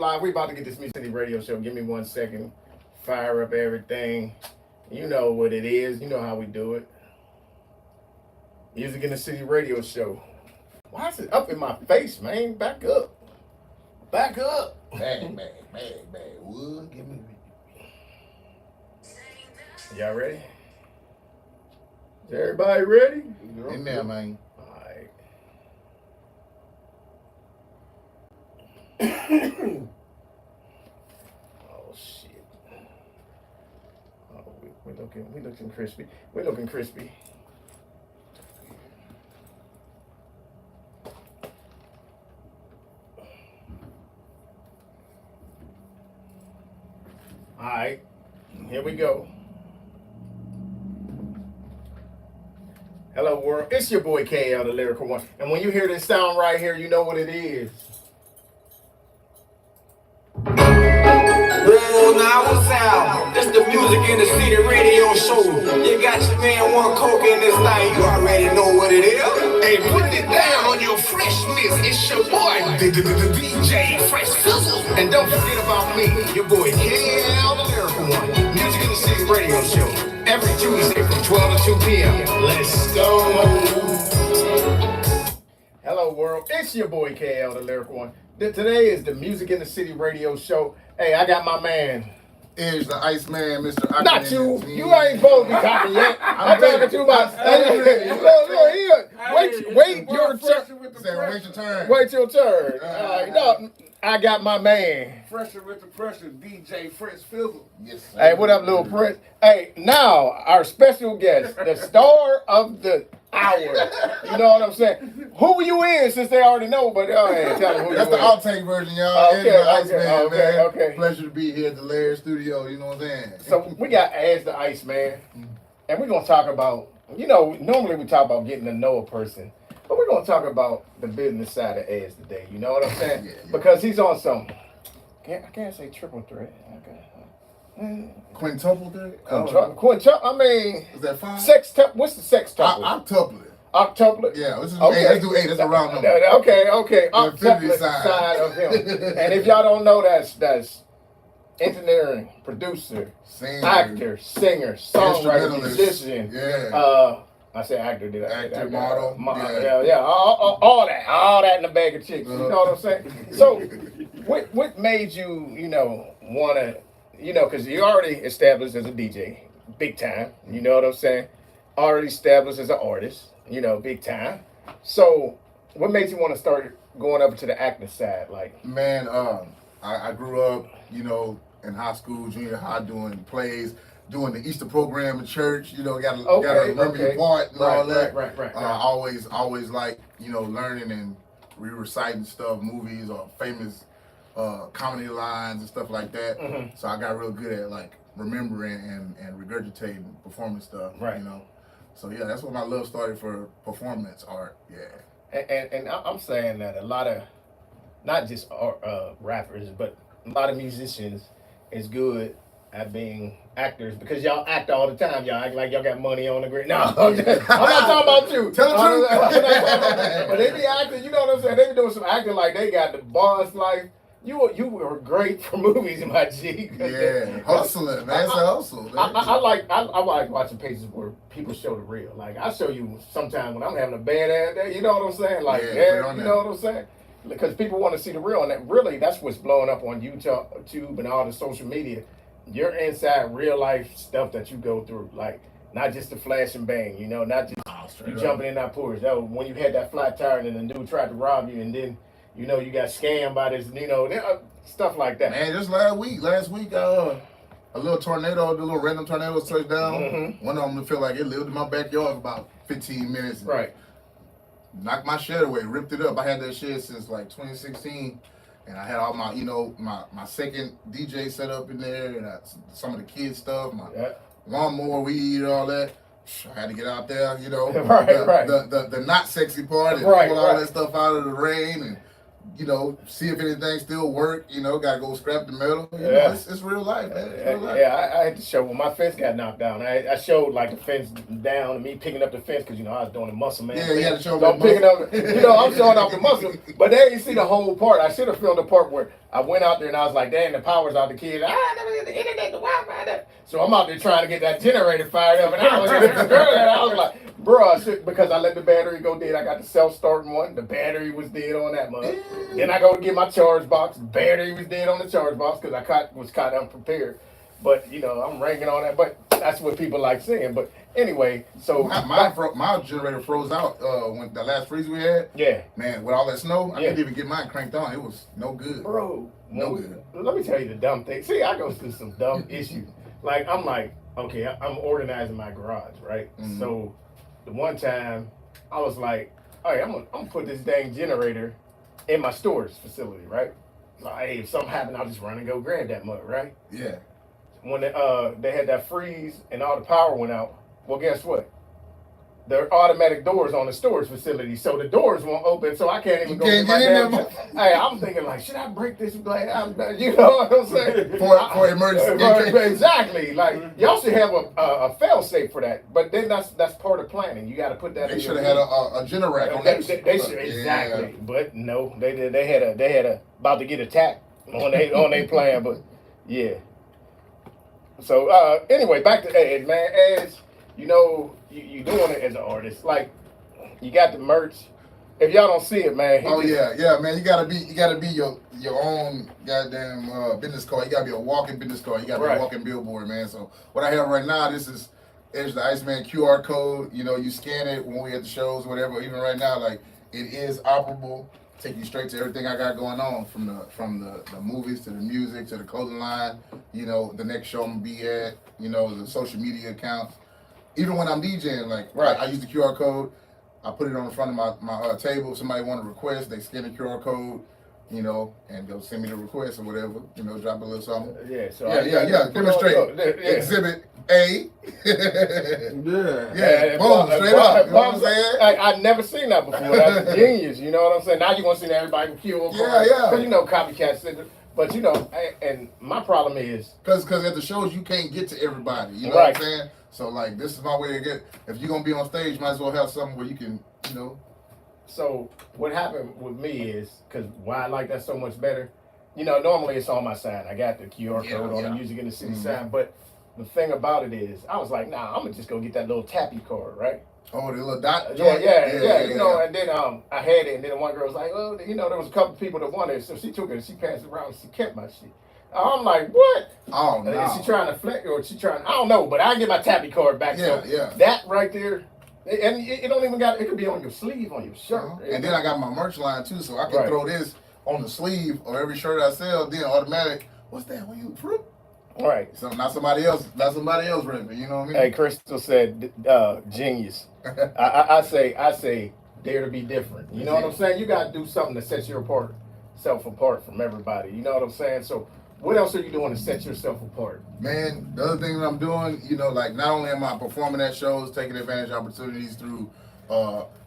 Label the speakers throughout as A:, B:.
A: Live. We about to get this Music City Radio Show. Give me 1 second. Fire up everything. You know what it is. You know how we do it. Music in the City Radio Show. Why is it up in my face, man? Back up. Back up.
B: Bang. Wood, give me.
A: Y'all ready? Is everybody ready?
B: In there, man.
A: Alright. Oh shit. Oh, we looking crispy. We're looking crispy. Alright. Here we go. Hello world, it's your boy KL, the Lyrical One. And when you hear this sound right here, you know what it is.
C: Well, now what's out? It's the Music in the City Radio Show. You got your man One Coke in this thing, you already know what it is. Hey, put it down on your fresh mix. It's your boy, DJ Fresh Fizzle. And don't forget about me, your boy KL, the Lyrical One. Music in the City Radio Show. Every Tuesday from 12 to 2 p.m. Let's go.
A: Hello world, it's your boy KL, the Lyrical One. Today is the Music in the City Radio Show. Hey, I got my man.
B: Edj The Iceman, Mr.
A: Not you. You ain't supposed to be talking yet. I'm talking to my. Wait your turn.
B: Wait your turn.
A: Wait your turn. No, I got my man.
D: Fresher with the pressure, DJ Fresh Fizzle.
B: Yes, sir.
A: Hey, what up, little Prince? Hey, now our special guest, the star of the hour. You know what I'm saying? Who you in? Since they already know, but go ahead, tell them who
B: That's
A: you
B: the
A: in.
B: outtake version, y'all.
A: Okay,
B: Edj The Iceman, man.
A: okay.
B: Pleasure to be here at the Lair Studio. You know what I'm saying?
A: So we got Edj The Iceman, and we're gonna talk about. You know, normally we talk about getting to know a person, but we're gonna talk about the business side of Edj today. You know what I'm saying?
B: Yeah.
A: Because he's on some. I can't say triple threat.
B: Quintuple threat?
A: I mean,
B: Is that five?
A: sextuple. What's the sextuple?
B: Octuplet.
A: Octuplet.
B: Yeah, let's do
A: Okay.
B: eight. Let's do eight. That's a round number.
A: Okay.
B: The infinity
A: Octuplet side of him. And if y'all don't know, that's engineering, producer,
B: Singer.
A: actor, singer, songwriter,
B: Instrumentalist.
A: musician.
B: Yeah.
A: I said actor, did I?
B: Actor, model.
A: Yeah. All that in the bag of chicks. You know what I'm saying? So, what made you, wanna, because you already established as a DJ, big time. You know what I'm saying? Already established as an artist, big time. So, what made you want to start going over to the acting side, like?
B: Man, I grew up, in high school, junior high, doing plays, doing the Easter program in church. Gotta remember your part and all that.
A: Right.
B: Always like, learning and reciting stuff, movies or famous comedy lines and stuff like that.
A: Mm-hmm.
B: So I got real good at like remembering and regurgitating performance stuff.
A: Right.
B: So yeah, that's where my love started for performance art. Yeah.
A: And I'm saying that a lot of, not just rappers, but a lot of musicians is good at being actors because y'all act all the time. Y'all act like y'all got money on the grid. No, I'm not talking about you.
B: Tell the truth.
A: But they be acting, you know what I'm saying? They be doing some acting like they got the boss life. You were great for movies, my G.
B: Yeah, hustling, man. It's a hustle. Man.
A: I like watching pages where people show the real. Like I show you sometime when I'm having a bad ass day. You know what I'm saying? Like you know what I'm saying? Because people want to see the real, and that's what's blowing up on YouTube and all the social media. You're inside real life stuff that you go through, like not just the flash and bang, not just you jumping in that Porsche. That was when you had that flat tire and the dude tried to rob you, and then you got scammed by this, stuff like that.
B: Man, just last week, a little random tornado touched down.
A: Mm-hmm.
B: One of them felt like it lived in my backyard for about 15 minutes.
A: Right.
B: Knocked my shed away, ripped it up. I had that shed since like 2016. And I had all my, my second DJ set up in there, and some of the kids stuff, my lawnmower, weed, all that. I had to get out there,
A: Right.
B: The not sexy part, and pull all that stuff out of the rain, and you know, see if anything still work. You know, gotta go scrap the metal. You know, it's real life, man. It's real life.
A: Yeah, I had to show when my fence got knocked down. I showed like the fence down and me picking up the fence because I was doing the muscle man.
B: Yeah, you had to show
A: so I'm picking up. I'm showing off the muscle, but they didn't see the whole part. I should have filmed the part where I went out there and I was like, "Dang, the power's out." The kids, the internet, the Wi-Fi. So I'm out there trying to get that generator fired up, and I was like, "Bruh," because I let the battery go dead. I got the self-starting one. The battery was dead on that mug. Then I go to get my charge box. Battery was dead on the charge box because I was caught unprepared. But I'm ringing on that. But that's what people like saying. But anyway, so
B: my generator froze out when the last freeze we had.
A: Yeah,
B: man, with all that snow, I couldn't even get mine cranked on. It was no good,
A: bro.
B: No good.
A: Let me tell you the dumb thing. See, I go through some dumb issues. Like I'm like, okay, I'm organizing my garage, right? Mm-hmm. So the one time I was like, all right, I'm gonna put this dang generator in my storage facility, right? So, hey, if something happened, I'll just run and go grab that mug, right?
B: Yeah.
A: When they had that freeze and all the power went out, well, guess what? There are automatic doors on the storage facility, so the doors won't open, so I can't even go get my damn. Hey, I'm thinking like, should I break this glass? You know what I'm saying?
B: For emergency.
A: Exactly. Like y'all should have a fail safe for that, but then that's part of planning. You got to put that.
B: They should have had a generator on that.
A: They should exactly, but no, they did. They had a about to get attacked on their plan, but yeah. So anyway, back to Edge, man. Edge, you doing it as an artist. Like, you got the merch. If y'all don't see it, man.
B: Yeah, man. You gotta be your own goddamn business card. You gotta be a walking business card. You gotta be a walking billboard, man. So what I have right now, this is Edj The Iceman QR code. You scan it when we at the shows, whatever. Even right now, like, it is operable. Take you straight to everything I got going on, from the movies to the music to the clothing line. The next show I'm gonna be at. The social media accounts. Even when I'm DJing, like, I use the QR code. I put it on the front of my table. If somebody want a request, they scan the QR code, and they'll send me the request or whatever. Drop a little something. Demonstrate. Exhibit A. Boom, straight up. You know what I'm saying?
A: I've never seen that before. That's genius. You know what I'm saying? Now you're gonna see everybody with QR code.
B: Yeah.
A: Because copycats. But and my problem is
B: because at the shows you can't get to everybody. You know what I'm saying? So like, this is my way to get. If you're gonna be on stage, might as well have something where you can,
A: So what happened with me is, because why I like that so much better, normally it's on my side. I got the QR code on the Music in the City side, but the thing about it is, I was like, nah, I'm gonna just go get that little tappy card, right?
B: Oh, the little dot.
A: Yeah. And then I had it, and then one girl was like, well, there was a couple people that wanted it, so she took it and she passed it around and she kept my shit. I'm like, what?
B: Oh, no.
A: Is she trying to flex, or is she trying? I don't know, but I get my tappy card back.
B: Yeah.
A: That right there, and it don't even got. It could be on your sleeve, on your shirt.
B: And then I got my merch line too, so I can throw this on the sleeve of every shirt I sell. Then automatic. What's that? What you fruit?
A: Right.
B: So not somebody else ripping. You know what I mean?
A: Hey, Crystal said, genius. I say, dare to be different. You know what I'm saying? You got to do something that sets yourself apart from everybody. You know what I'm saying? So what else are you doing to set yourself apart?
B: Man, the other thing that I'm doing, like, not only am I performing at shows, taking advantage of opportunities through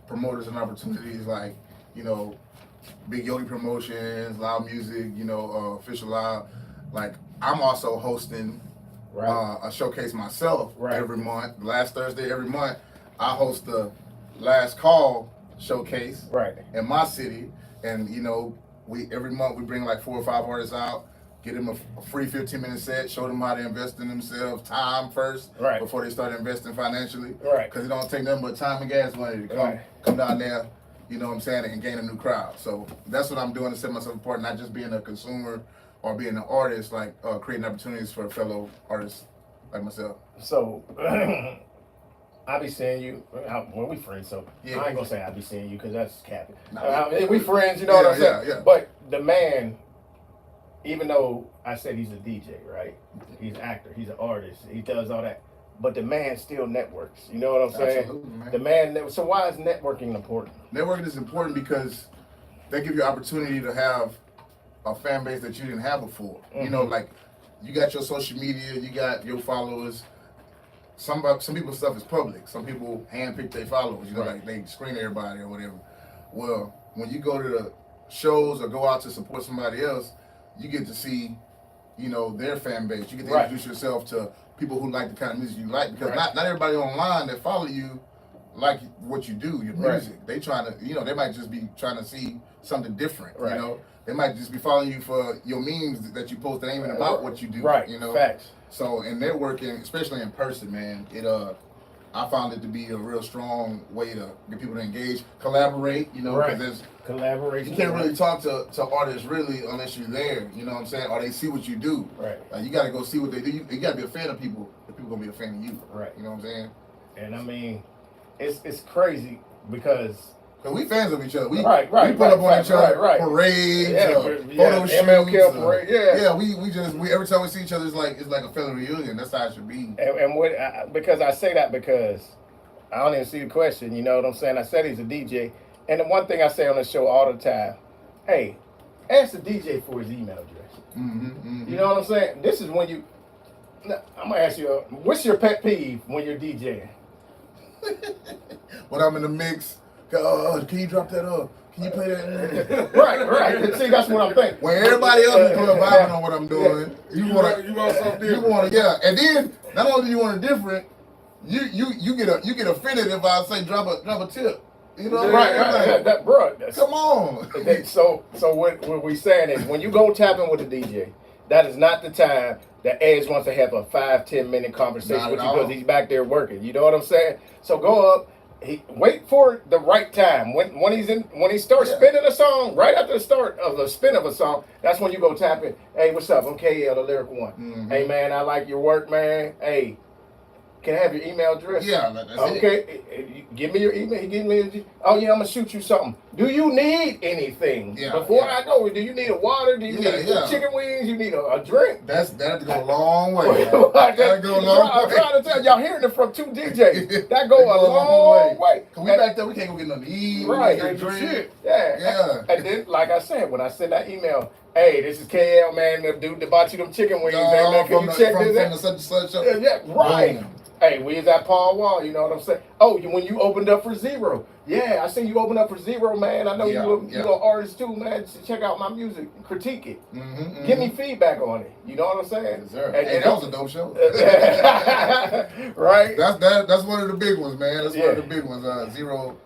B: promoters and opportunities like, Big Yogi Promotions, Loud Music, Official Loud. Like, I'm also hosting a showcase myself every month. Last Thursday every month, I host the Last Call showcase in my city. And, every month we bring like 4 or 5 artists out, get them a free 15-minute set, show them how to invest in themselves, time first, before they start investing financially. Because it don't take nothing but time and gas money to come down there, you know what I'm saying, and gain a new crowd. So that's what I'm doing to set myself apart, not just being a consumer or being an artist, like creating opportunities for fellow artists like myself. So
A: I be seeing you. Well, we friends, so I ain't gonna say I be seeing you because that's capping. We friends, you know what I'm saying?
B: Yeah.
A: But the man, even though I said he's a DJ, right? He's an actor, he's an artist, he does all that. But the man still networks. You know what I'm saying?
B: Absolutely, man.
A: The man. So why is networking important?
B: Networking is important because they give you opportunity to have a fan base that you didn't have before.
A: Mm-hmm.
B: Like, you got your social media, you got your followers. Some people's stuff is public. Some people handpick their followers. Like they screen everybody or whatever. Well, when you go to the shows or go out to support somebody else, you get to see, you know, their fan base. You get to introduce yourself to people who like the kind of music you like, because not everybody online that follow you like what you do, your music. They trying to, you know, they might just be trying to see something different, you know. They might just be following you for your memes that you post that ain't even about what you do, you know.
A: Facts.
B: So, and networking, especially in person, man, I found it to be a real strong way to get people to engage, collaborate, you know, because there's
A: collaboration.
B: You can't really talk to artists really unless you're there, you know what I'm saying, or they see what you do. Right. Like, you got to go see what they do. You got to be a fan of people, if people gonna be a fan of you. Right. You know what I'm saying?
A: And I mean, it's crazy because
B: we fans of each other. We put
A: up
B: on each other parades, photo shoots.
A: MLK parade,
B: we every time we see each other, it's like a family reunion. That's how it should be.
A: And because I say that because I don't even see the question. You know what I'm saying? I said he's a DJ, and the one thing I say on the show all the time, hey, ask the DJ for his email address. You know what I'm saying? This is when you. I'm gonna ask you, what's your pet peeve when you're DJing?
B: When I'm in the mix. Can you drop that up? Can you play that?
A: right. See, that's what I'm thinking.
B: When everybody else is vibing on what I'm doing, you want something different. You want and then not only do you want it different, you get offended if I say drop a tip. You know, come on.
A: So what we saying is, when you go tapping with a DJ, that is not the time that Edge wants to have a 5-10 minute conversation with you because he's back there working. You know what I'm saying? So go up. Wait for the right time. When he starts spinning a song, right after the start of the spin of a song, that's when you go tap in. Hey, what's up? I'm KL, the lyrical one. Hey man, I like your work, man. Hey, can I have your email address?
B: Yeah, that's
A: it. Give me your email. He give me. Oh yeah, I'm gonna shoot you something. Do you need anything before I go? Do you need a water? Do you need chicken wings? You need a drink?
B: That'd go a long way. That'd go a long way.
A: I'm trying to tell y'all, hearing it from two DJs. That go a long way.
B: Cause we back there, we can't go get nothing to eat.
A: Right.
B: Can't drink.
A: Yeah. And then, like I said, when I send that email, hey, this is KL, man, the dude that bought you them chicken wings. Hey, man, can you check this out?
B: From the such show.
A: Yeah, right. Boom. Hey, we was at Paul Wall, you know what I'm saying? Oh, when you opened up for Zero. Yeah, I seen you open up for Zero, man. I know you're an artist too, man. Check out my music, critique it. Give me feedback on it. You know what I'm saying?
B: Yes, sir. Hey, that was a dope show.
A: Right?
B: That's one of the big ones, man. That's one of the big ones. Zero,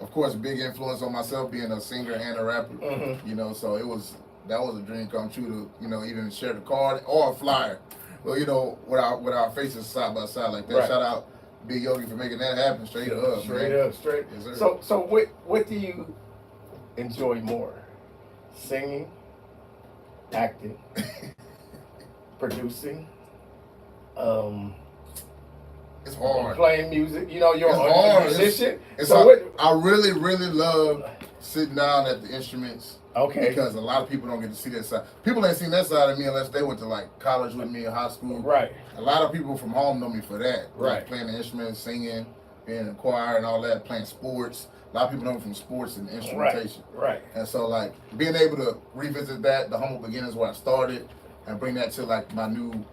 B: of course, a big influence on myself being a singer and a rapper. You know, so that was a dream come true to, you know, even share the card or a flyer. Well, you know, with our faces side by side like that. Right. Shout out Big Yogi for making that happen. Straight up.
A: Yes, so what do you enjoy more? Singing, acting, producing,
B: it's hard.
A: Playing music. You know, you're a musician.
B: I really, really love sitting down at the instruments.
A: Okay.
B: Because a lot of people don't get to see that side. People ain't seen that side of me unless they went to like college with me or high school.
A: Right.
B: A lot of people from home know me for that.
A: Right.
B: Like playing the instruments, singing, being in the choir and all that, playing sports. A lot of people know me from sports and instrumentation.
A: Right.
B: And so like being able to revisit that, the humble beginnings where I started, and bring that to like my new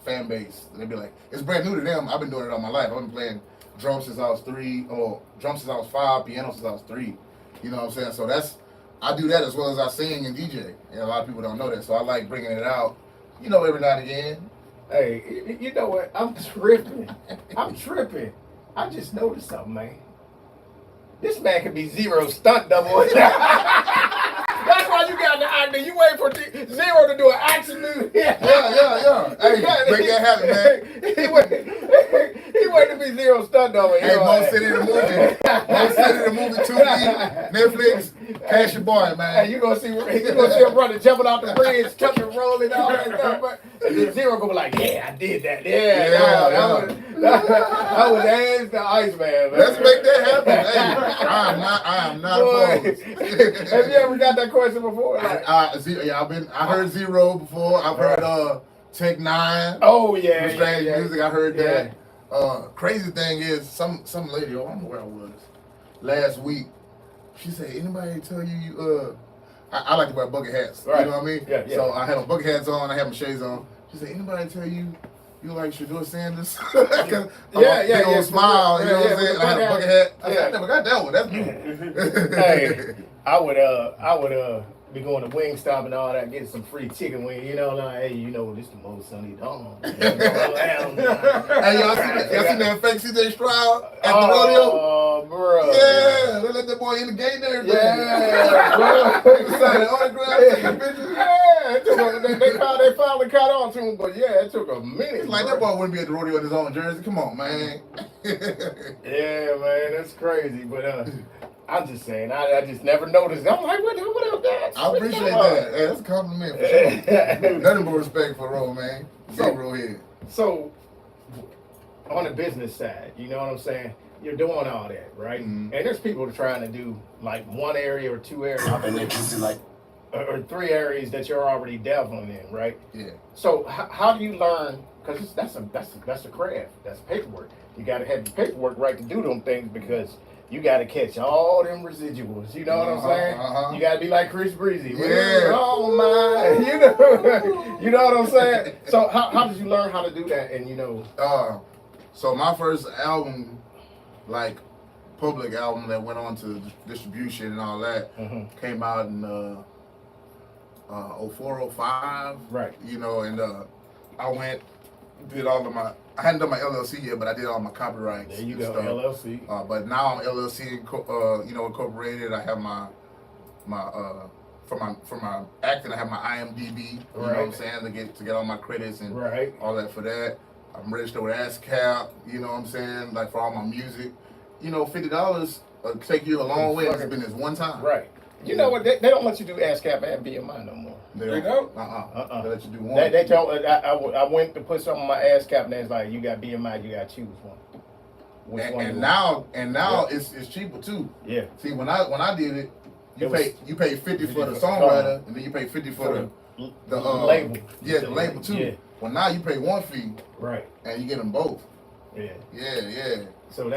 B: fan base. They'd be like, it's brand new to them. I've been doing it all my life. I've been playing drums since I was 3, or drums since I was 5, piano since I was 3. You know what I'm saying? So I do that as well as I sing and DJ. And a lot of people don't know that. So I like bringing it out, you know, every now and again.
A: Hey, you know what? I'm tripping. I just noticed something, man. This man could be Zero stunt double. That's why you got the actor. You wait for Zero to do an action movie.
B: Yeah. Hey, make that happen, man.
A: He waited to be Zero stunt double.
B: Hey, Mo City the movie, Tubi, Netflix, cash your boy, man.
A: Hey, you gonna see a brother jumping off the bridge, jumping, rolling, all that stuff. And then Zero gonna be like, yeah, I did that. That was Edj The Iceman, man.
B: Let's make that happen. Hey, I am not opposed.
A: Have you ever got that question before? Like,
B: I heard Zero before. I've heard Tech 9.
A: Oh yeah,
B: Strange Music. I heard that. Crazy thing is, some lady, I don't know where I was last week. She said, "Anybody tell you I like to wear bucket hats. Right. You know what I mean?
A: Yeah.
B: So I had my bucket hats on. I had my shades on. She said, "Anybody tell you like Shador Sanders?" Big old smile. You know what I'm saying? I had a bucket hat. I said, "I never got that one. That's new."
A: Hey, I would be going to Wingstop and all that, getting some free chicken wing. You know, like, hey, you know, this the most sunny dawn.
B: Hey, y'all seen that fake CJ Stroud at the rodeo?
A: Oh, bro.
B: Yeah, they let that boy in the gate and everything.
A: Yeah, bro.
B: Sign an autograph, taking pictures.
A: Yeah, they finally caught on to him, but yeah, it took a minute.
B: It's like that boy wouldn't be at the rodeo in his own jersey. Come on, man.
A: Yeah, man, that's crazy. But I'm just saying, I just never noticed. I'm like, what else that?
B: I appreciate that. Hey, that's a compliment for sure. Nothing but respect for Ro, man.
A: So, on the business side, you know what I'm saying? You're doing all that, right? Mm-hmm. And there's people trying to do like one area or two areas, and then like or three areas that you're already dabbling in, right?
B: Yeah.
A: So how do you learn? Because that's a craft. That's paperwork. You got to have your paperwork right to do them things because you got to catch all them residuals. You know what I'm saying? You got to be like Chris Breezy.
B: Yeah.
A: Oh my. You know what I'm saying? So how did you learn how to do that? And you know.
B: So my first album, like public album that went on to distribution and all that, came out in 04, 05.
A: Right.
B: You know, and I went, did all of my. I hadn't done my LLC yet, but I did all my copyrights.
A: There you go,
B: stuff.
A: LLC.
B: But now I'm LLC, incorporated. I have my for my acting, I have my IMDb. You know what I'm saying, to get all my credits and all that for that. I'm registered with ASCAP. You know what I'm saying, like for all my music. You know, $50 take you a long way. It's been this one time.
A: Right. You know what? They don't let you do ASCAP and BMI no more.
B: They don't? They let you do one.
A: They told I went to put something on my ASCAP and it's like, you got BMI, you got to choose one. Which one?
B: And now it's cheaper too.
A: Yeah.
B: See, when I did it, you pay 50 for the songwriter, and then you pay 50 for the
A: label.
B: Yeah, the label too. Yeah. Well, now you pay one fee.
A: Right.
B: And you get them both.
A: Yeah.
B: Yeah.
A: So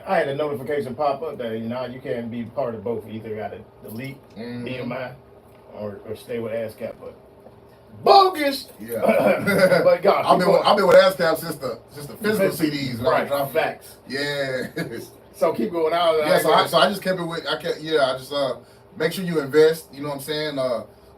A: I had a notification pop up that you can't be part of both. You either got to delete BMI or stay with ASCAP, but bogus.
B: Yeah.
A: But God,
B: I've been with ASCAP since the physical CDs.
A: Right. Facts.
B: Yeah.
A: So keep going out.
B: Yeah. So I just kept it with. I just make sure you invest. You know what I'm saying?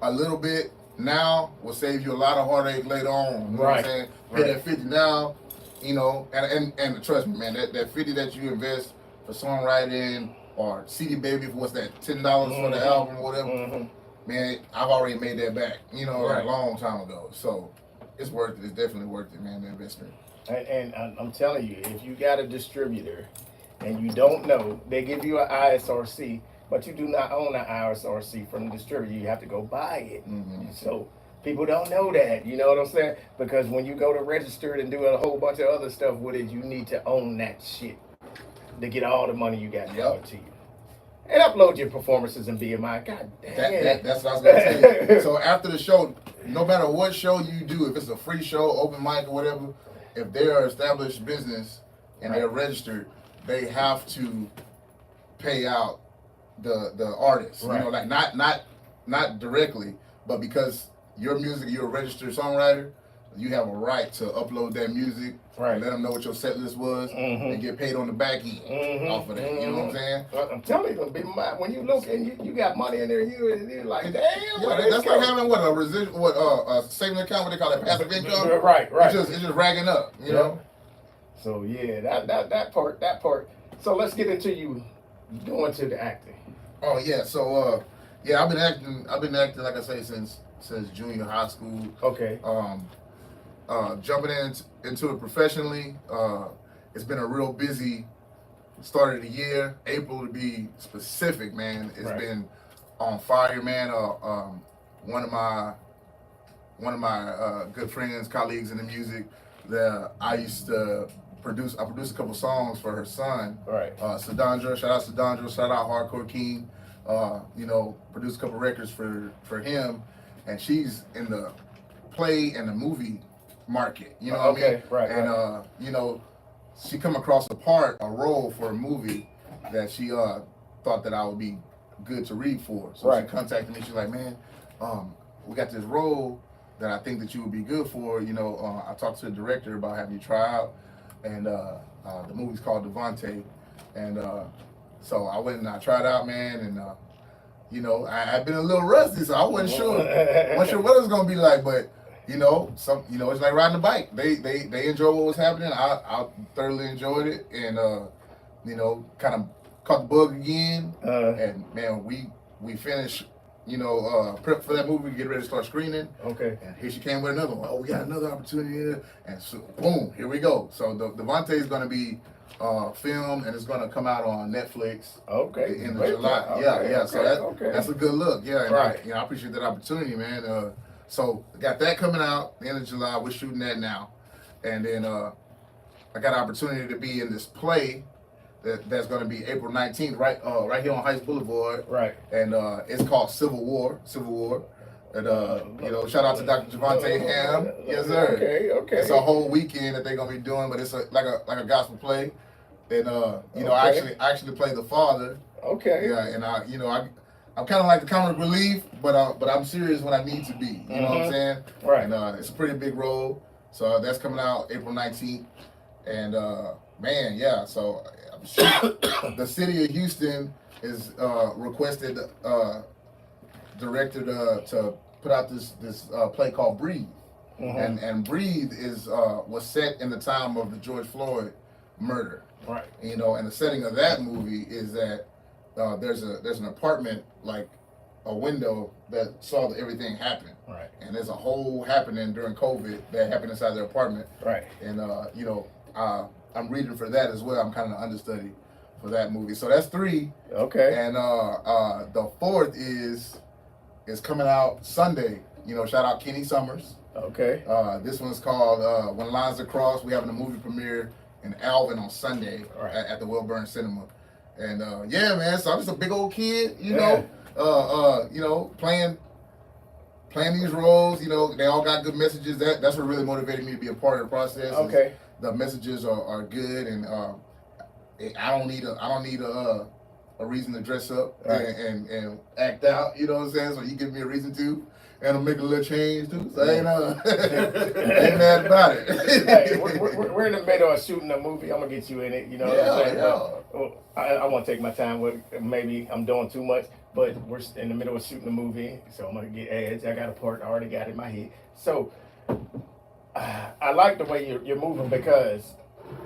B: A little bit now will save you a lot of heartache later on. You know what I'm saying? Pay that 50 now. You know, and trust me, man, that 50 that you invest for songwriting or CD Baby for what's that, $10 for the album or whatever, man, I've already made that back, you know, a long time ago. So it's worth it. It's definitely worth it, man, the investment.
A: And I'm telling you, if you got a distributor and you don't know, they give you an ISRC, but you do not own an ISRC from the distributor. You have to go buy it. So people don't know that, you know what I'm saying? Because when you go to register it and do a whole bunch of other stuff with it, you need to own that shit to get all the money you got coming to you. And upload your performances in BMI. God damn.
B: That's what I was going to tell you. So after the show, no matter what show you do, if it's a free show, open mic or whatever, if they're an established business and they're registered, they have to pay out the artist. You know, like not directly, but because your music, you're a registered songwriter, you have a right to upload that music, and let them know what your set list was, and get paid on the back end off of that. You know what I'm saying?
A: I'm telling you, when you look and you got money in there, you're like, damn.
B: That's like having a residual, a saving account, what they call it, passive income.
A: Right.
B: It's just ragging up, you know.
A: So yeah, that part. So let's get into you going to the acting.
B: Oh yeah, so I've been acting like I say since junior high school.
A: Okay.
B: Jumping into it professionally, it's been a real busy start of the year. April to be specific, man, it's been on fire, man. One of my good friends, colleagues in the music that I used to produce. I produced a couple songs for her son. Sadandra, shout out Sadandra, shout out Hardcore King. Produced a couple records for him, and she's in the play and the movie market. You know what I mean? And she come across a role for a movie that she thought that I would be good to read for. So she contacted me. She's like, man, we got this role that I think that you would be good for. I talked to the director about having you try out, and the movie's called Devontae. And so I went and I tried out, man, and you know, I've been a little rusty, so I wasn't sure what it was gonna be like. But you know, it's like riding a bike. They enjoyed what was happening. I thoroughly enjoyed it, and you know, kind of caught the bug again. And man, we finished. You know, prep for that movie, get ready to start screening.
A: Okay.
B: And here she came with another one. Oh, we got another opportunity here. And so, boom, here we go. So Devontae is going to be filmed, and it's going to come out on Netflix.
A: Okay.
B: In July.
A: Okay.
B: Yeah.
A: Okay.
B: So that's a good look. Yeah. And
A: right.
B: I appreciate that opportunity, man. So got that coming out the end of July. We're shooting that now, and then I got an opportunity to be in this play. That's going to be April 19th, right here on Heights Boulevard.
A: Right.
B: And it's called Civil War. And you know, shout out to Dr. Javante Ham. Yes, sir.
A: Okay.
B: It's a whole weekend that they're gonna be doing, but it's like a gospel play. And you know, I actually play the father.
A: Okay.
B: Yeah, and I'm kind of like the comic relief, but I'm serious when I need to be. You know what I'm saying?
A: Right.
B: And it's a pretty big role. So that's coming out April 19th. And man, yeah. So the city of Houston is requested director to put out this play called Breathe. And Breathe was set in the time of the George Floyd murder.
A: Right.
B: You know, and the setting of that movie is that there's an apartment, like a window that saw everything happen.
A: Right.
B: And there's a whole happening during COVID that happened inside their apartment.
A: Right.
B: And you know, I'm reading for that as well. I'm kind of understudy for that movie. So that's 3.
A: Okay.
B: And the 4th is coming out Sunday. You know, shout out Kenny Summers.
A: Okay.
B: This one's called When Lines Are Crossed. We're having a movie premiere in Alvin on Sunday at the Wilburn Cinema. And yeah, man, so I'm just a big old kid, you know, playing these roles. You know, they all got good messages. That's what really motivated me to be a part of the process.
A: Okay.
B: The messages are good, and I don't need a reason to dress up and act out. You know what I'm saying? So you give me a reason to, and I'll make a little change too. So I ain't mad about it.
A: Hey, we're in the middle of shooting a movie. I'm gonna get you in it. You know what I'm saying? I won't take my time with it. Maybe I'm doing too much, but we're in the middle of shooting a movie, so I'm gonna get Edge. I got a part I already got in my head. So I like the way you're moving because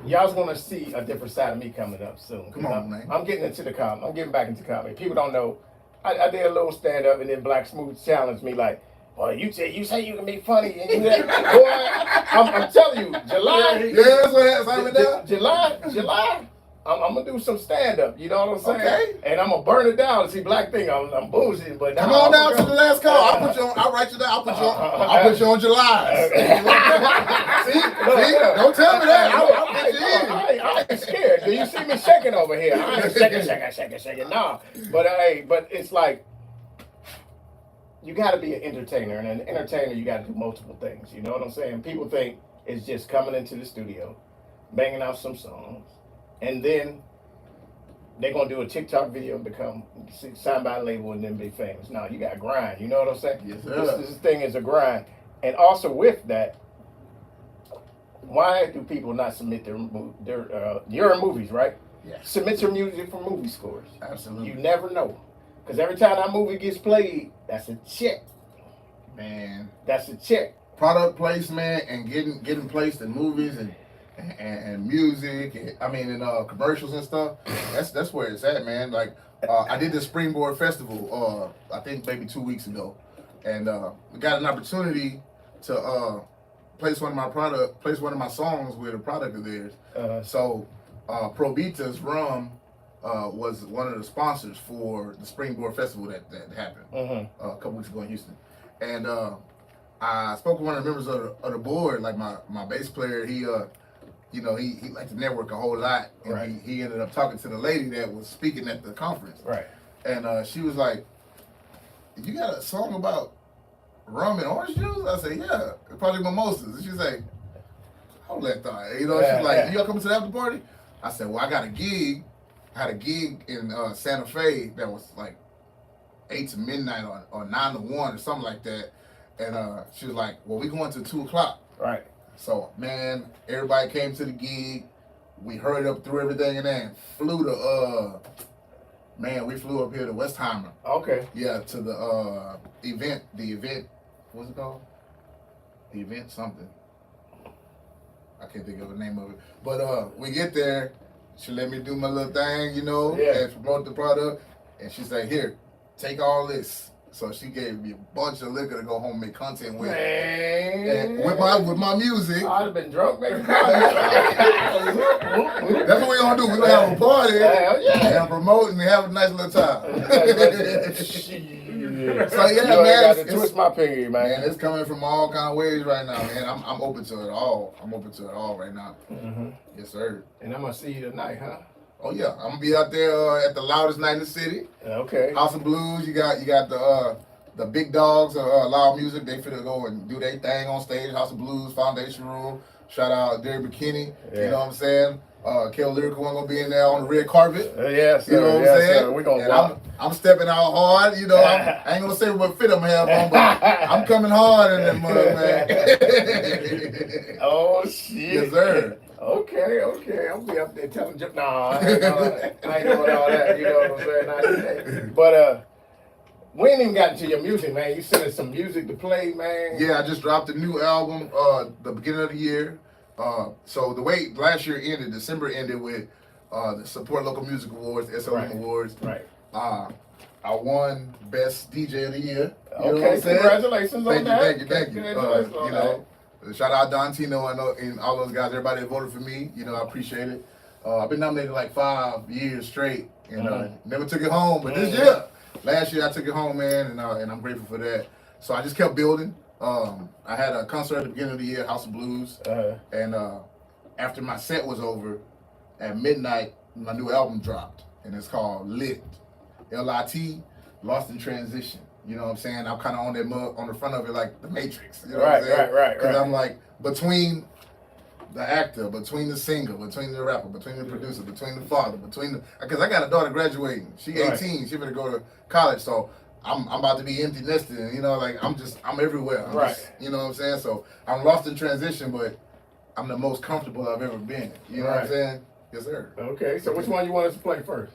A: y'all's gonna see a different side of me coming up soon.
B: Come on, man.
A: I'm getting into the comedy. I'm getting back into comedy. People don't know. I did a little stand up, and then Black Smooth challenged me like, "Boy, you say you can be funny and you that." Boy, I'm telling you, July.
B: Yeah, that's what happened.
A: July. I'm gonna do some stand up. You know what I'm saying?
B: Okay.
A: And I'm gonna burn it down. See, Black thing, I'm bullshitting, but
B: come on down to the last call. I'll put you on. I'll write you down. I'll put you on July. See, don't tell me that. I'll put you in.
A: I ain't scared. Do you see me shaking over here? I ain't shaking. Nah, but it's like you got to be an entertainer, and an entertainer you got to do multiple things. You know what I'm saying? People think it's just coming into the studio, banging out some songs, and then they're gonna do a TikTok video and become signed by a label and then be famous. No, you got to grind. You know what I'm saying?
B: Yes, sir.
A: This thing is a grind, and also with that. Why do people not submit your movies, right?
B: Yeah.
A: Submit your music for movie scores.
B: Absolutely.
A: You never know. Because every time that movie gets played, that's a check.
B: Man.
A: That's a check.
B: Product placement and getting placed in movies and music, and commercials and stuff. That's where it's at, man. Like I did the Springboard Festival, I think maybe 2 weeks ago, and we got an opportunity to place one of my songs with a product of theirs. So Probitas Rum was one of the sponsors for the Springboard Festival that happened a couple weeks ago in Houston, and I spoke with one of the members of the board, like my bass player. He liked to network a whole lot, and he ended up talking to the lady that was speaking at the conference.
A: Right.
B: And she was like, "You got a song about rum and orange juice?" I said, "Yeah, probably mimosas." And she's like, "Hold that thought." You know, she's like, "You all coming to the after party?" I said, "Well, I got a gig. I had a gig in Santa Fe that was like 8 to midnight or 9 to 1 or something like that." And she was like, "Well, we going to 2 o'clock."
A: Right.
B: So, man, everybody came to the gig. We hurried up through everything and then flew to Man, we flew up here to Westheimer.
A: Okay.
B: Yeah, to the event. What's it called? The event something. I can't think of the name of it. But we get there. She let me do my little thing, you know, and promote the product. And she's like, here, take all this. So she gave me a bunch of liquor to go home and make content with.
A: Man.
B: And with my music.
A: I'd have been drunk, man.
B: That's what we're going to do. We're going to have a party.
A: Hell yeah.
B: And promote and have a nice little time. So yeah,
A: you
B: man,
A: got to twist my pinky, man.
B: It's coming from all kind of ways right now, man. I'm open to it all. I'm open to it all right now. Mm-hmm. Yes, sir.
A: And I'm gonna see you tonight, huh?
B: Oh yeah, I'm gonna be out there at the loudest night in the city.
A: Okay.
B: House of Blues. You got the big dogs, Loud Music. They finna go and do their thing on stage. House of Blues, Foundation Room. Shout out Derek McKinney. Yeah. You know what I'm saying? Kel Lyrical one gonna be in there on the red carpet.
A: Yes,
B: you know what I'm saying?
A: We're gonna
B: I'm stepping out hard, you know. I ain't gonna say what fit I'm gonna have on, but I'm coming hard in that mud, man.
A: Oh shit.
B: Yes, sir.
A: Okay. I'll be up there telling you. No, I ain't doing all that. You know what I'm saying? Not today. But we ain't even gotten to your music, man. You sent us some music to play, man.
B: Yeah, I just dropped a new album the beginning of the year. So the way last year ended, December ended with the Support Local Music Awards, SLM Awards.
A: Right.
B: I won Best DJ of the Year. You know
A: Okay,
B: what I'm saying?
A: congratulations on that.
B: Thank you.
A: Congratulations on that.
B: Shout out Don Tino and all those guys, everybody that voted for me. You know, I appreciate it. I've been nominated like 5 years straight and never took it home. But this year, last year I took it home, man, and I'm grateful for that. So I just kept building. I had a concert at the beginning of the year, House of Blues, and after my set was over, at midnight, my new album dropped, and it's called Lit, L-I-T, Lost in Transition. You know what I'm saying? I'm kind of on that mug, on the front of it like the Matrix. You know what I'm saying?
A: Right.
B: Because I'm like between the actor, between the singer, between the rapper, between the producer, between the father, because I got a daughter graduating. She 18. She gonna go to college, so I'm about to be empty nested, and you know, like I'm everywhere. You know what I'm saying? So I'm lost in transition, but I'm the most comfortable I've ever been. You know what I'm saying? Yes, sir.
A: Okay, so which one you want us to play first?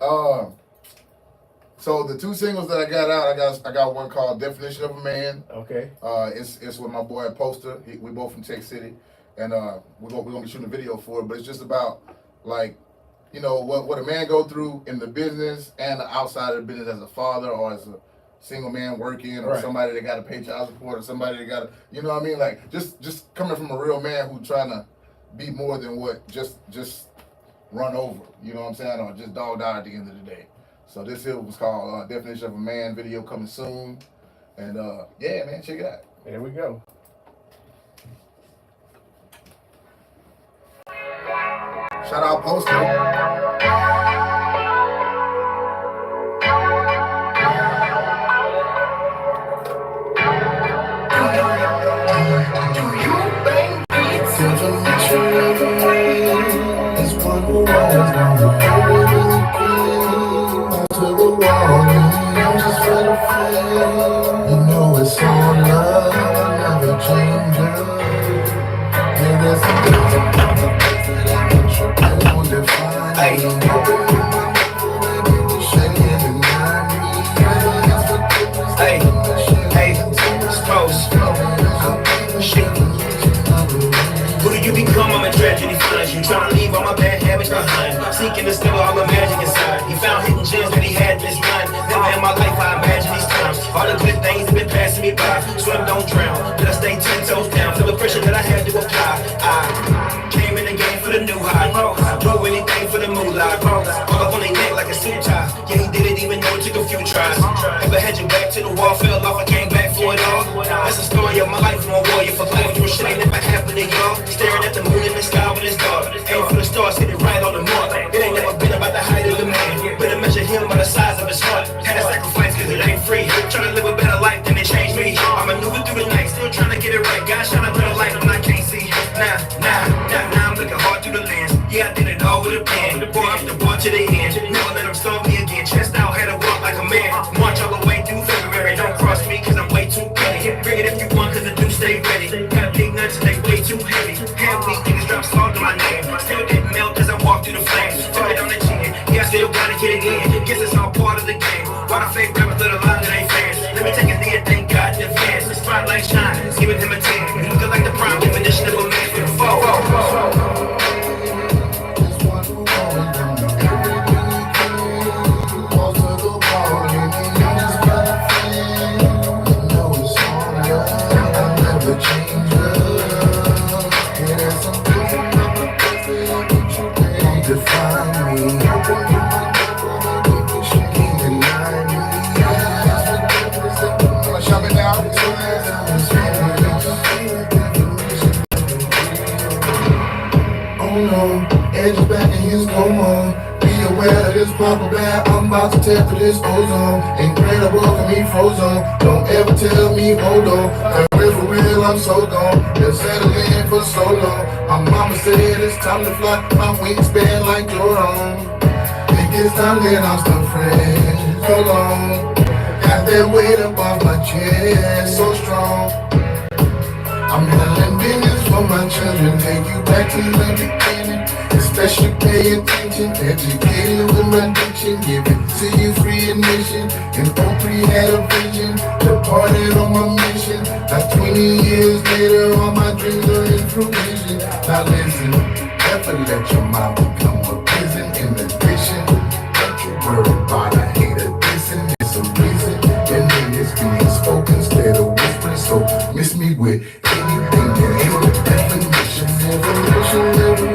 B: So the 2 singles that I got out, I got one called Definition of a Man.
A: Okay.
B: It's with my boy Poster. We both from Tech City, and we're gonna be shooting a video for it. But it's just about like, you know, what a man go through in the business and outside of the business as a father or as a single man working or somebody that got to pay child support or somebody that got to, you know what I mean? Like just coming from a real man who trying to be more than what just run over, you know what I'm saying? Or just dogged out at the end of the day. So this here was called Definition of a Man, video coming soon. And yeah, man, check it out.
A: There we go.
B: Shout out Poster.
C: Trying to leave all my bad habits behind. Seeking to steal all the magic inside. He found hidden gems that he had mislined. Never in my life I imagined these times. All the good things have been passing me by. Swim, don't drown. But I stay 10 toes down. Feel the pressure that I had to apply. I came in the game for the new high. Do anything for the moolah. All up on their neck like a suit tie. Yeah, he didn't even know it took a few tries. Ever had your back to the wall, fell off, I came back for it all. That's the story of my life, I'm a warrior for life. Through shit ain't never happened to y'all. Staring at the moon in the sky when it's dark. Aim for the stars, hit it right on the mark. It ain't never been about the height of the man. Better measure him by the size of his heart. Had to sacrifice cause it ain't free. Trying to live a better life than it changed me. I maneuver through the night, still trying to get it right. God shine a better light when I can't see. Now I'm looking hard through the lens. Yeah, I did it all with a pen. Boy after boy to the end. Never let him stop me again. Chest out, had to walk like a man. March all the way through February. Don't cross me cause I'm way too petty. Bring it if you want cause the dudes stay ready. Got big nuts and they way too heavy. Hand weak niggas drop salt on my name. Still didn't melt as I walk through the flames. Turn it on the chin. Yeah, I still gotta get it in. Guess it's all part
B: no. Edge is back and he's no more. Be aware of this proper bad. I'm about to tear through this ozone. Incredible for me frozen. Don't ever tell me hold on. For real, I'm so gone. Been settling for so long. My mama said it's time to fly. My wingspan like Jordan. Think it's time that I'm still friends. So long. Got that weight up off my chest, so strong. I'm handling business for my children. Take you back to the beginning. Especially pay attention. Educated with my diction. Give it to you free admission. And Opry had a vision. Departed on my mission. Now 20 years later, all my dreams are in fruition. Now listen, never let your mind become a prison. In addition, don't you worry about a hater dissing. It's a reason your name is being spoken instead of whispering. So miss me with anything that ain't no definition. Never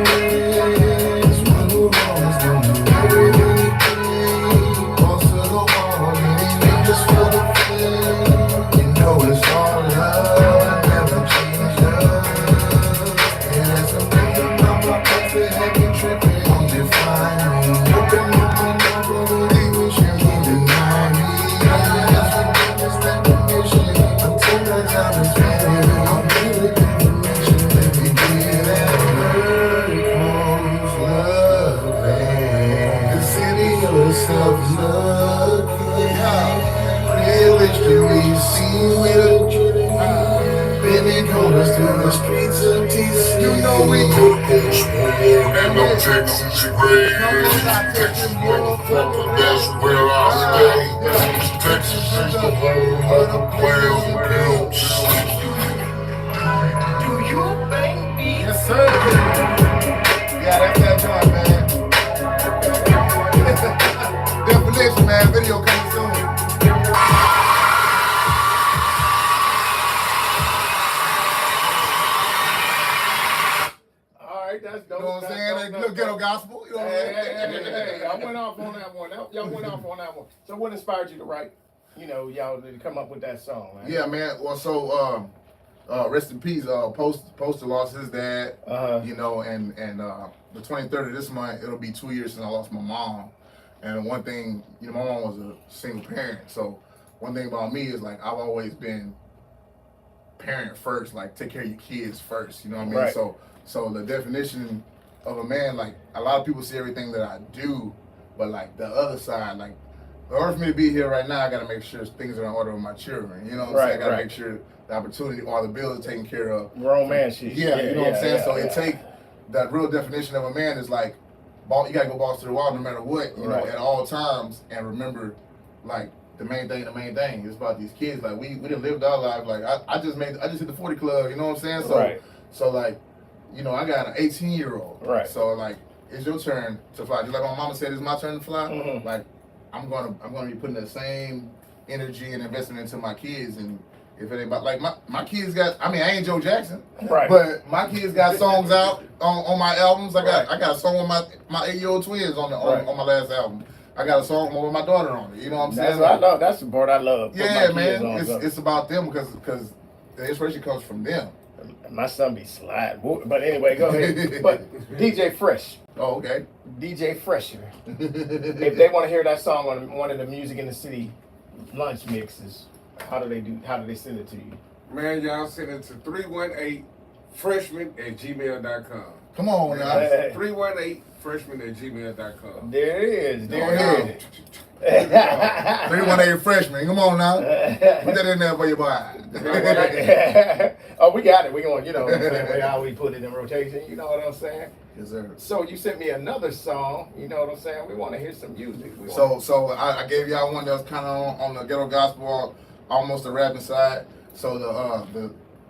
B: is one who always gonna do everything. Boss of the wall, anything just for the fame. You know it's all love, never change love. And that's a thing about my life that had me tripping. Won't define me. Open up for the wish you won't deny me. That's forgiveness, recognition. Until that time is finished, I'm really confirmation. Let me get that word comes loving. The city of self-looking. Realistically seen with a Benny Colas through the streets of TC. You know we could go smooth and no Texas rain. Texas motherfucker, that's where I stay. Texas is the home of the players and pimps.
C: Do you think me?
B: Yes, sir. Yeah, that's that joint, man. Definition, man. Video coming soon.
A: All right, that's dope.
B: You know what I'm saying? Like, little ghetto gospel. You know what I'm saying?
A: Hey, I went off on that one. Y'all went off on that one. So what inspired you to write, y'all to come up with that song, man?
B: Yeah, man. Well, so rest in peace. Poster lost his dad. You know, and the 23rd of this month, it'll be 2 years since I lost my mom. And one thing, my mom was a single parent. So one thing about me is like I've always been parent first, like take care of your kids first. You know what I mean?
A: Right.
B: So the definition of a man, like a lot of people see everything that I do, but like the other side, like in order for me to be here right now, I gotta make sure things are in order with my children. You know what I'm saying? I gotta make sure the opportunity or the bills are taken care of.
A: Grown man shit.
B: Yeah, you know what I'm saying? So it take that real definition of a man is like you gotta go balls to the wall no matter what, you know, at all times, and remember like the main thing is about these kids. Like we didn't live our life. Like I just hit the 40 club, you know what I'm saying? So like, I got an 18-year-old. Right. So like it's your turn to fly. Just like my mama said, it's my turn to fly. Mm-hmm. Like I'm gonna be putting the same energy and investment into my kids. And if it ain't about like my kids got, I ain't Joe Jackson, right? But my kids got songs out on my albums. I got a song with my 8-year-old twins on my last album. I got a song with my daughter on it. You know what I'm saying?
A: That's what I love. That's the part I love.
B: Yeah, man. It's about them because the inspiration comes from them.
A: My son be sliding. But anyway, go ahead. But DJ Fresh.
B: Oh, okay.
A: DJ Fresh. If they want to hear that song on one of the Music in the City lunch mixes, how do they send it to you?
D: Man, y'all send it to 318freshman@gmail.com.
B: Come on now.
D: 318freshman@gmail.com.
A: There it is. There it is.
B: 318 freshman. Come on now. Put that in there for your boy.
A: Oh, we got it. We going, how we put it in rotation. You know what I'm saying?
B: Yes, sir.
A: So you sent me another song. You know what I'm saying? We want to hear some music.
B: So I gave y'all one that was kind of on the ghetto gospel, almost the rapping side. So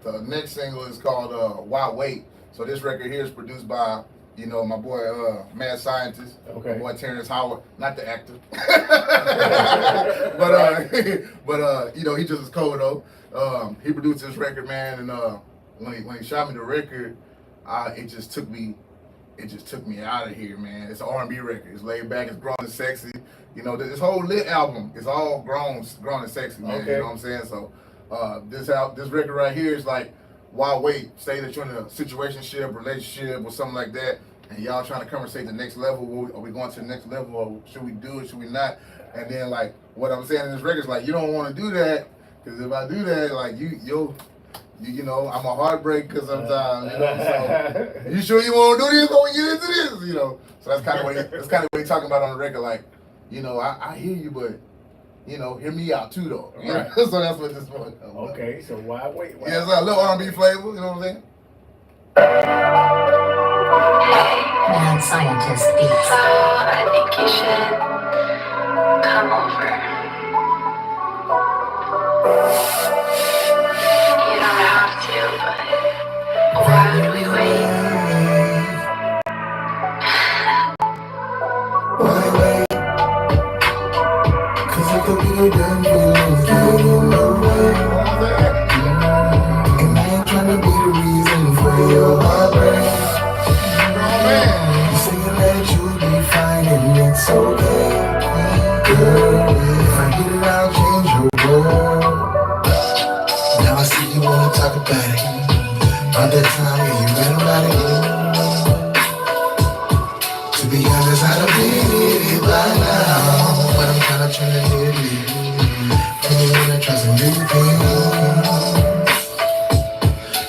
B: the next single is called Why Wait. So this record here is produced by my boy Mad Scientist, my boy Terrence Howard, not the actor, but he just is cool though. He produced this record, man, and when he shot me the record, it just took me out of here, man. It's an R&B record. It's laid back. It's grown and sexy. This whole lit album is all grown and sexy, man. You know what I'm saying? So this record right here is like, why wait? Say that you're in a situationship, relationship, or something like that, and y'all trying to conversate the next level. Are we going to the next level, or should we do it? Should we not? And then like what I'm saying in this record is like you don't want to do that because if I do that, like you know, I'm a heartbreaker sometimes. You know, so you sure you want to do this when we get into this? You know, so that's kind of what he talking about on the record. Like, you know, I hear you, but you know, hear me out too though. Right. So that's what this one.
A: Okay, so why wait?
B: Yeah, it's like a little R&B flavor. You know what I'm saying?
E: Mad Scientist Beats.
F: So I think you should come over. You don't have to, but why would we wait?
C: Why wait? Cause I could be done feeling away. And I ain't tryna be the reason for your heartbreak. You say that you'll be fine and it's okay, girl. If I get it, I'll change your world. Now I see you wanna talk about it. All that time, yeah, you read about it. To be honest, I don't need it by now, but I'm tryna turn it into you. And you wanna try some new things.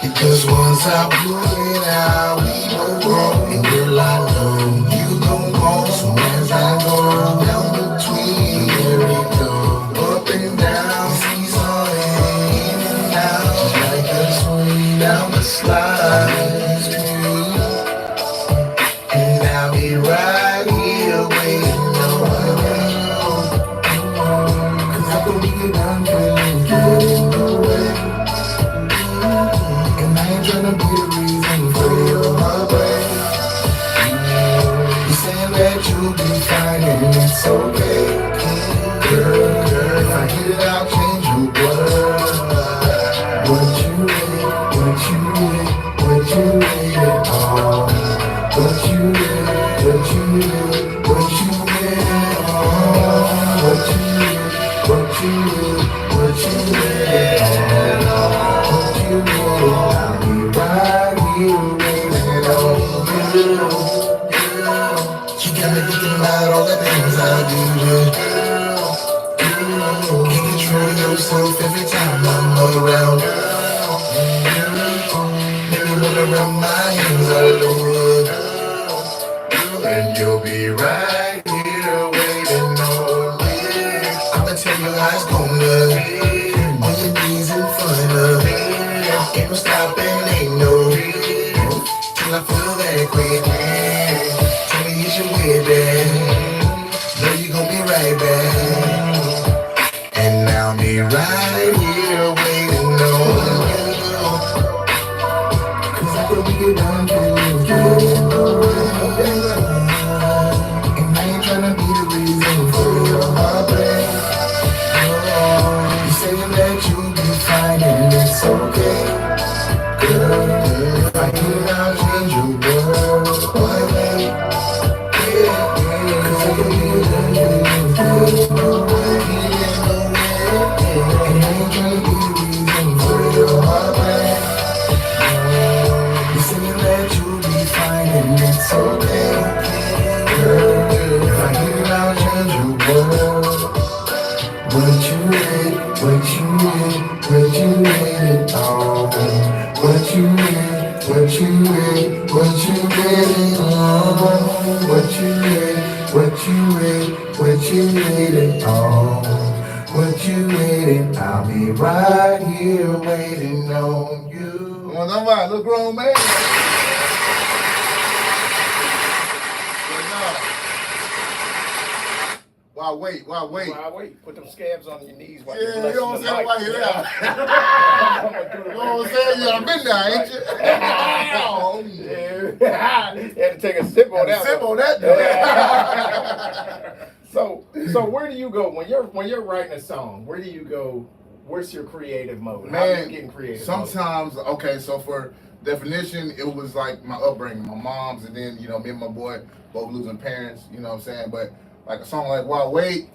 C: Because once I put it out, we both grow. And girl, I know you gon' want. So as I go down between, here we go, up and down, seesawing, in and out, like a swing down the slide. And I'll be right here waiting on you. Cause I could be done feeling good away. And I ain't tryna be the reason for your heartbreak. You saying that you'll be fine and it's okay, girl. If I get it, I'll change your world. What you waited on? What you waited on? What you waited on? I'll be right here waiting on you. You got me thinking about all the things I do. Can't control yourself every time I'm around. Make me wanna run my hands all over. And you'll be right here waiting on me. I'ma tell you how it's gonna be. On your knees in front of me. Ain't no stopping, ain't no till I feel that quick. Tell me is you with that? Know you gon' be right back. And I'll be right here waiting on you. Cause I could be done feeling good. And I ain't tryna be the reason for your heartbreak. You saying that you'll be fine and it's okay, girl. If I get it, I'll change your world. Why wait? Cause I could be done feeling good. And I ain't tryna be the reason for your heartbreak. You saying that you'll be fine and it's okay, girl. If I get it, I'll change your world. What you waited on? What you waited on? What you waited on? What you waited? I'll be right here waiting on you.
B: Come on, somebody, little grown man. Why wait?
A: Why wait? Put them scabs on your knees while
B: Yeah,
A: you're
B: you know what I'm saying? Why you
A: there?
B: You know what I'm saying? You done been there, ain't you?
A: Yeah. You had to take a sip on that.
B: Sip on that.
A: So where do you go when you're writing a song? Where do you go? Where's your creative mode? How are you getting creative?
B: Sometimes, okay, so for definition, it was like my upbringing, my mom's, and then, you know, me and my boy both losing parents, you know what I'm saying? But like a song like Why Wait,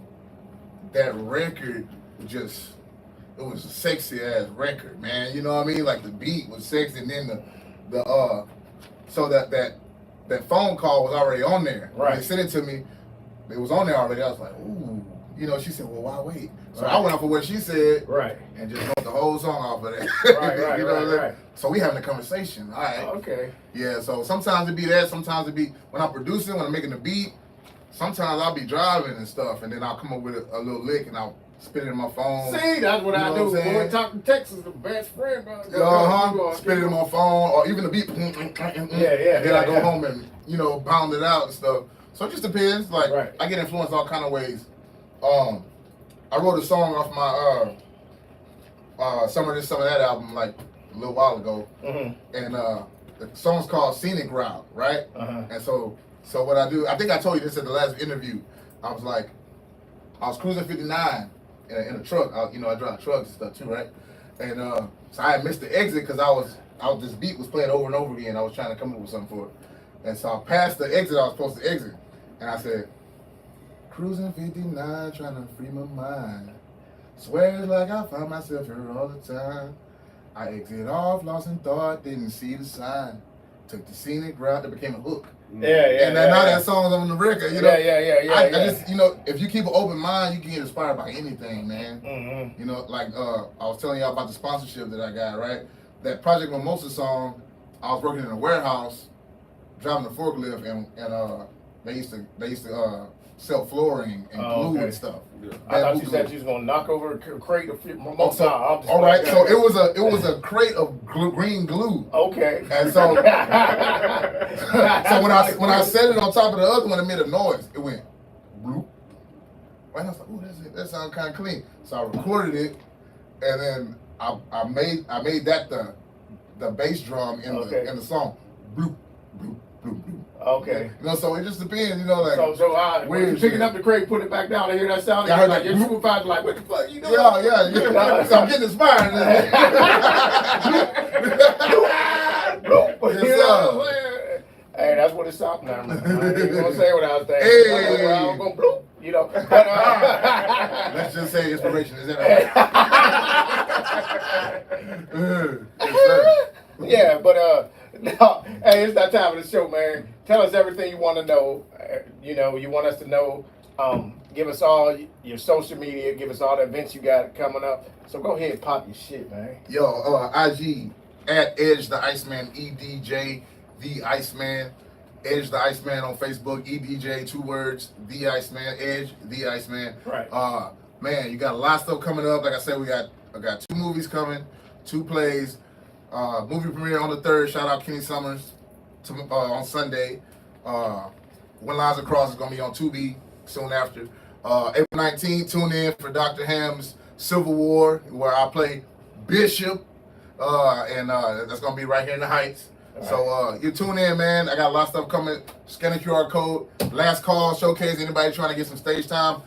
B: that record just, it was a sexy ass record, man. You know what I mean? Like the beat was sexy, and then the so that that phone call was already on there.
A: Right.
B: When they sent it to me, it was on there already. I was like, ooh. You know, she said, well, why wait? So
A: Right.
B: I went off of what she said.
A: Right.
B: And just wrote the whole song off of that.
A: Right,
B: you know
A: right.
B: So we having a conversation. All right.
A: Okay.
B: Yeah, so sometimes it be that. Sometimes it be when I'm producing, when I'm making the beat. Sometimes I'll be driving and stuff, and then I'll come up with a little lick, and I'll spit it in my phone.
A: See, that's what I do.
B: What I'm saying?
A: Boy, talking Texas, the best friend, bro.
B: Spit it in my phone, or even the beat.
A: Yeah.
B: Then I go home and pound it out and stuff. So it just depends. Like
A: Right.
B: I get influenced all kind of ways. I wrote a song off my Some of This, Some of That album like a little while ago, and the song's called Scenic Route, right? And so what I do, I think I told you this at the last interview. I was cruising 59 in a truck. I drive trucks and stuff too, right? And so I had missed the exit because this beat was playing over and over again. I was trying to come up with something for it, and so I passed the exit I was supposed to exit, and I said, cruising 59, trying to free my mind. Swear it's like I find myself here all the time. I exit off, lost in thought, didn't see the sign. Took the scenic route, that became a hook.
A: Yeah.
B: And now that song's on the record,
A: Yeah.
B: I just, if you keep an open mind, you can get inspired by anything, man. Like I was telling y'all about the sponsorship that I got, right? That Project Mimosa song, I was working in a warehouse, driving a forklift, and they used to sell flooring and glue and stuff.
A: Yeah. I thought you said you was gonna knock over a crate of mimosa.
B: All right, so it was a crate of green glue.
A: Okay.
B: And so when I set it on top of the other one, it made a noise. It went bloop. And I was like, ooh, that sounds kind of clean. So I recorded it, and then I made that the bass drum in the song. Bloop, bloop, bloop, bloop.
A: Okay.
B: So it just depends, like.
A: So when you picking up the crate, put it back down, and hear that sound,
B: Yeah,
A: and like your supervisor, like, what the fuck you doing?
B: Yeah. So I'm getting inspired.
A: Hey, that's what it's up now. I ain't gonna say what I was thinking.
B: Hey.
A: I was gonna bloop,
B: Let's just say inspiration. Is that right?
A: Yeah, but no, hey, it's that time of the show, man. Tell us everything you want to know. You want us to know. Give us all your social media. Give us all the events you got coming up. So go ahead, pop your shit, man.
B: Yo, IG at Edj The Iceman, EDJ The Iceman, Edj The Iceman on Facebook, EDJ 2 words, The Iceman, Edj The Iceman.
A: Right.
B: Man, you got a lot of stuff coming up. Like I said, I got 2 movies coming, 2 plays. Movie premiere on the 3rd. Shout out Kenny Summers on Sunday. When Lines Across is gonna be on Tubi soon after. April 19th, tune in for Dr. Ham's Civil War, where I play Bishop, and that's gonna be right here in the Heights. Right. So you tune in, man. I got a lot of stuff coming. Scan the QR code. Last call showcase. Anybody trying to get some stage time,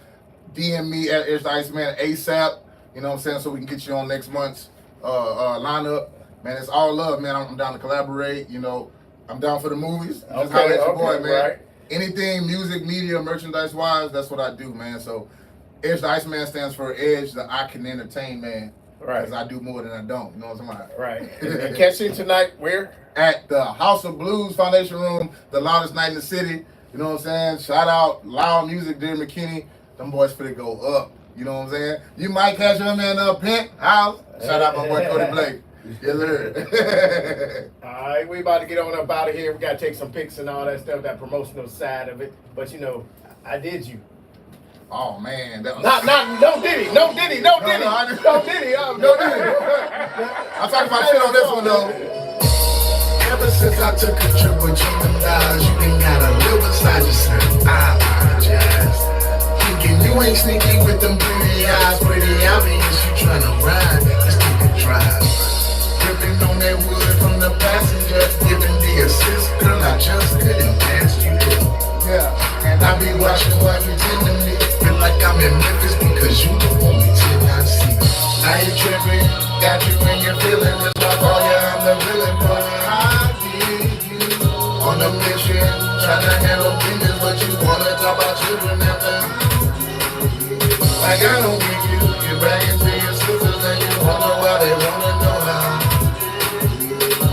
B: DM me at Edj The Iceman ASAP. You know what I'm saying? So we can get you on next month's lineup. Man, it's all love, man. I'm down to collaborate. I'm down for the movies. Just holler at your boy, man. Right. Anything music, media, merchandise wise, that's what I do, man. So Edj The Iceman stands for Edge that I can entertain, man. Right. Because I do more than I don't. You know what I'm saying?
A: Right. And catch it tonight where?
B: At the House of Blues Foundation Room, the loudest night in the city. You know what I'm saying? Shout out Loud Music, Dear McKinney. Them boys finna go up. You know what I'm saying? You might catch them in a penthouse. Shout out my boy Cody Blake. Yes, sir.
A: All right, we about to get on up out of here. We got to take some pics and all that stuff, that promotional side of it. But I did you.
B: Oh man, that was
A: no Diddy. I'm
B: talking about shit on this one though.
C: Ever since I took a trip with you and Nas, you ain't gotta live beside yourself. I apologize. Thinking you ain't sneaky with them pretty eyes, pretty obvious you tryna ride. Let's keep it drive. Dripping on that wood from the passenger, giving the assist, girl. I just couldn't dance you up.
B: Yeah,
C: and I be watching what you tend to me. Feel like I'm in Memphis because you the only team I see. Now you tripping, got you when you're feeling the love. Oh yeah, I'm the villain, but I did you on a mission, trying to handle business, but you wanna talk about children after. Like I don't get you, you're bragging to your sisters and you wonder why they wanna know how.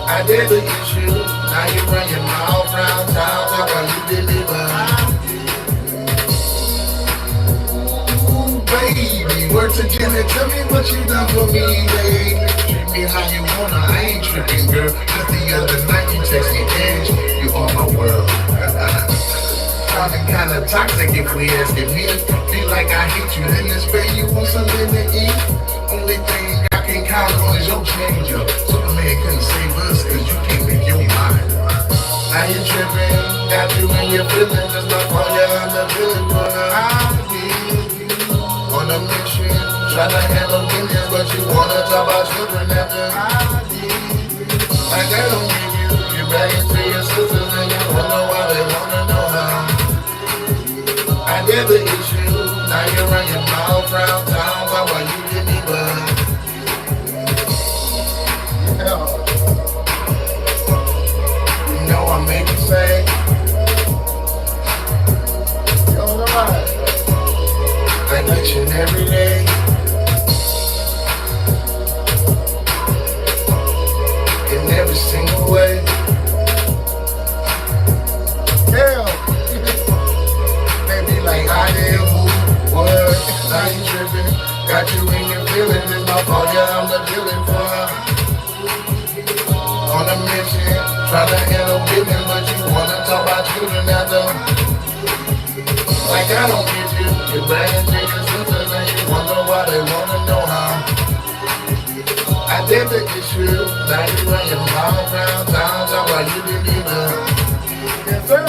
C: I did the issue,
B: Now you run your mouth round town, talk about you deliver. Ooh, baby, work together, tell me what you done for me, baby. Treat me how you wanna, I ain't tripping, girl. Just the other night you text me, Edge, you are my world. Sounding kinda toxic if we asking me. Feel like I hate you, in this way you want something to eat. Only thing I can count on is your change up. Superman couldn't save us, cause you can't make your mind. Now you tripping, got you in your feelings, just like all you on the villain, but I need you on a mission. Try to handle business, but you wanna talk about children after I need you. Like they don't give you, you back into your sisters and you wonder why they wanna know how. I did the issue, now you run your mouth round town, talk about you give me buzz. You know I make you say, yo, nobody. I get you every day. In every single way. Hell. Like I did, who, what, now you tripping, got you in your feelings, it's my fault, yeah, I'm the villain for her. On a mission, try to handle business, but you wanna talk about children after. Like I don't get you, you're back into your sisters and you wonder why they wanna know how. I did the issue, now you run your mouth round town, talk about you didn't even. Yes, sir.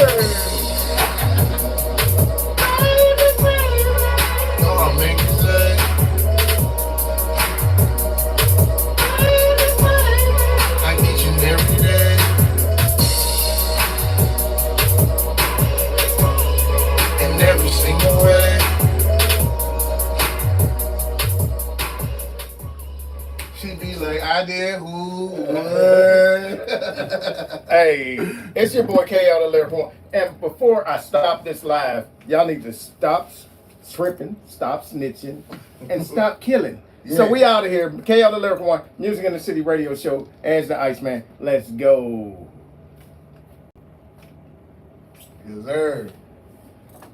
B: Make you say, I get you every day. In every single way. She be like, I did who, what?
A: Hey, it's your boy K out of Lyrical. And before I stop this live, y'all need to stop tripping, stop snitching, and stop killing. Yeah. So we out of here. K out the Lyrical One, Music in the City radio show. Edj The Iceman. Let's go.
B: Yes, sir.